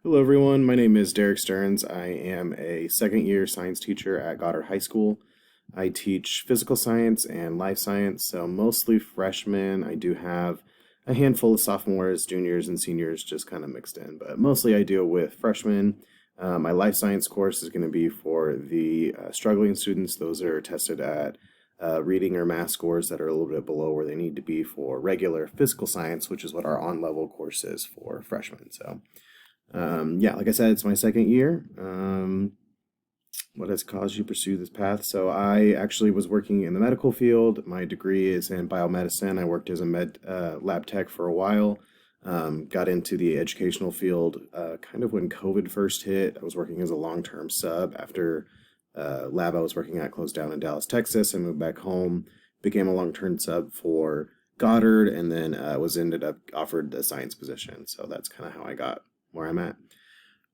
Hello, everyone. My name is Derek Stearns. I am a second year science teacher at Goddard High School. I teach physical science and life science, so mostly freshmen. I do have a handful of sophomores, juniors, and seniors just kind of mixed in, but mostly I deal with freshmen. My life science course is going to be for the struggling students. Those are tested at reading or math scores that are a little bit below where they need to be for regular physical science, which is what our on level course is for freshmen. So, like I said, it's my second year. What has caused you to pursue this path? So I actually was working in the medical field. My degree is in biomedicine. I worked as a lab tech for a while. Got into the educational field kind of when COVID first hit. I was working as a long-term sub after lab I was working at closed down in Dallas, Texas. I moved back home, became a long-term sub for Goddard, and then was ended up offered the science position. So that's kind of how I got where I'm at.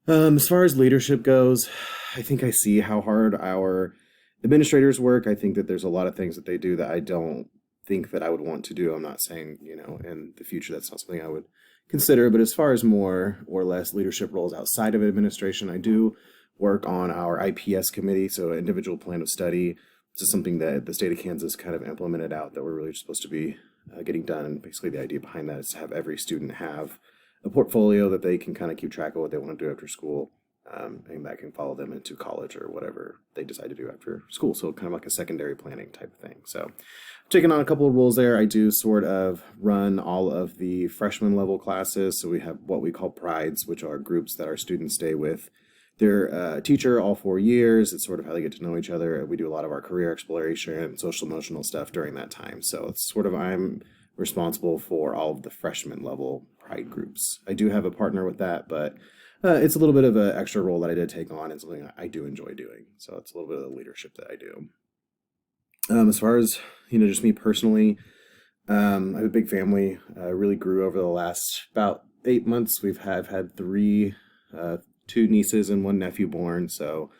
As far as leadership goes, I think I see how hard our administrators work. I think that there's a lot of things that they do that I don't think that I would want to do. I'm not saying, in the future that's not something I would consider, but as far as more or less leadership roles outside of administration, I do work on our IPS committee, so individual plan of study. This is something that the state of Kansas kind of implemented out that we're really supposed to be getting done. And basically the idea behind that is to have every student have a portfolio that they can kind of keep track of what they want to do after school, and that can follow them into college or whatever they decide to do after school. So kind of like a secondary planning type of thing. So taking on a couple of roles there. I do sort of run all of the freshman level classes. So we have what we call prides, which are groups that our students stay with their teacher all 4 years. It's sort of how they get to know each other. We do a lot of our career exploration, social emotional stuff during that time. So it's sort of I'm responsible for all of the freshman level pride groups. I do have a partner with that, but it's a little bit of an extra role that I did take on and something I do enjoy doing. So it's a little bit of the leadership that I do. As far as, just me personally, I have a big family. I really grew over the last about 8 months. I've had two nieces and one nephew born. So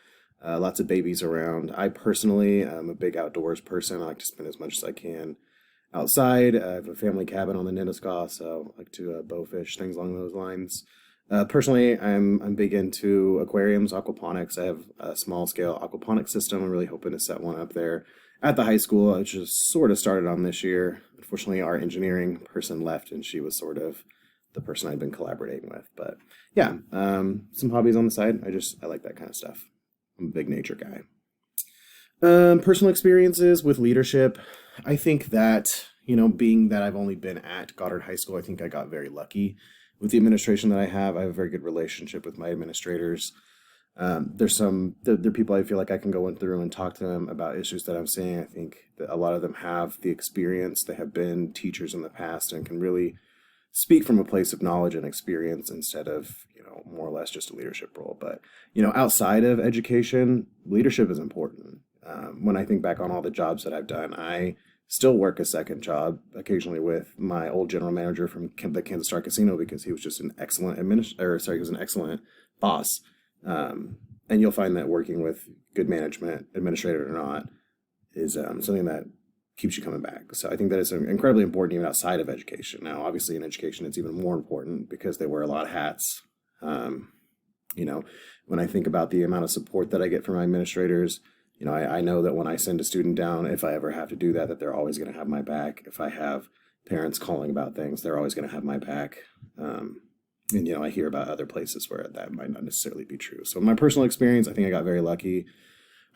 lots of babies around. I personally am a big outdoors person. I like to spend as much as I can outside. I have a family cabin on the Nenaskaw, so I like to bow fish, things along those lines. Personally, I'm big into aquariums, aquaponics. I have a small scale aquaponics system. I'm really hoping to set one up there at the high school. I just sort of started on this year. Unfortunately, our engineering person left, and she was sort of the person I'd been collaborating with. But yeah, some hobbies on the side. I like that kind of stuff. I'm a big nature guy. Personal experiences with leadership. I think that, being that I've only been at Goddard High School, I think I got very lucky with the administration that I have. I have a very good relationship with my administrators. There are people I feel like I can go in through and talk to them about issues that I'm seeing. I think that a lot of them have the experience. They have been teachers in the past and can really speak from a place of knowledge and experience instead of, more or less just a leadership role. But, outside of education, leadership is important. When I think back on all the jobs that I've done, I still work a second job occasionally with my old general manager from the Kansas Star Casino because he was just an excellent he was an excellent boss. And you'll find that working with good management, administrator or not, is something that keeps you coming back. So I think that it's incredibly important even outside of education. Now, obviously in education, it's even more important because they wear a lot of hats. When I think about the amount of support that I get from my administrators, I know that when I send a student down, if I ever have to do that they're always going to have my back. If I have parents calling about things, they're always going to have my back. I hear about other places where that might not necessarily be true. So in my personal experience, I think I got very lucky.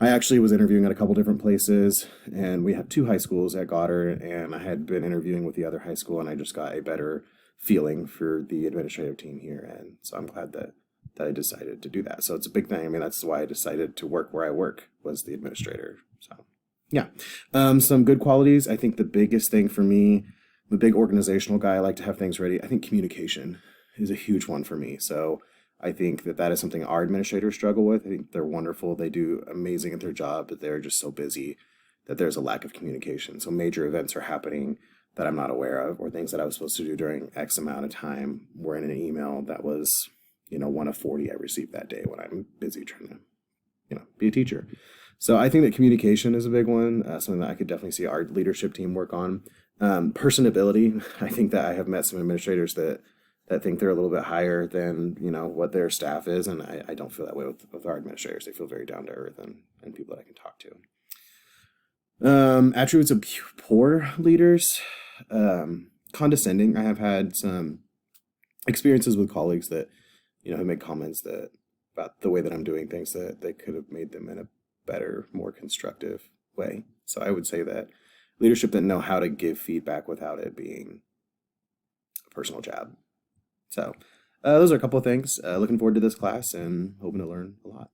I actually was interviewing at a couple different places, and we have two high schools at Goddard, and I had been interviewing with the other high school, and I just got a better feeling for the administrative team here. And so I'm glad that I decided to do that. So it's a big thing. I mean, that's why I decided to work where I work, was the administrator. So yeah. Some good qualities. I think the biggest thing for me, I'm a big organizational guy. I like to have things ready. I think communication is a huge one for me. So I think that is something our administrators struggle with. I think they're wonderful. They do amazing at their job, but they're just so busy that there's a lack of communication. So major events are happening that I'm not aware of, or things that I was supposed to do during X amount of time were in an email that was, one of 40 I received that day when I'm busy trying to, be a teacher. So I think that communication is a big one, something that I could definitely see our leadership team work on. Personability. I think that I have met some administrators that that think they're a little bit higher than, what their staff is. And I don't feel that way with our administrators. They feel very down to earth and people that I can talk to. Attributes of poor leaders, condescending. I have had some experiences with colleagues that, have made comments that about the way that I'm doing things that they could have made them in a better, more constructive way. So I would say that leadership that know how to give feedback without it being a personal jab. So those are a couple of things. Looking forward to this class and hoping to learn a lot.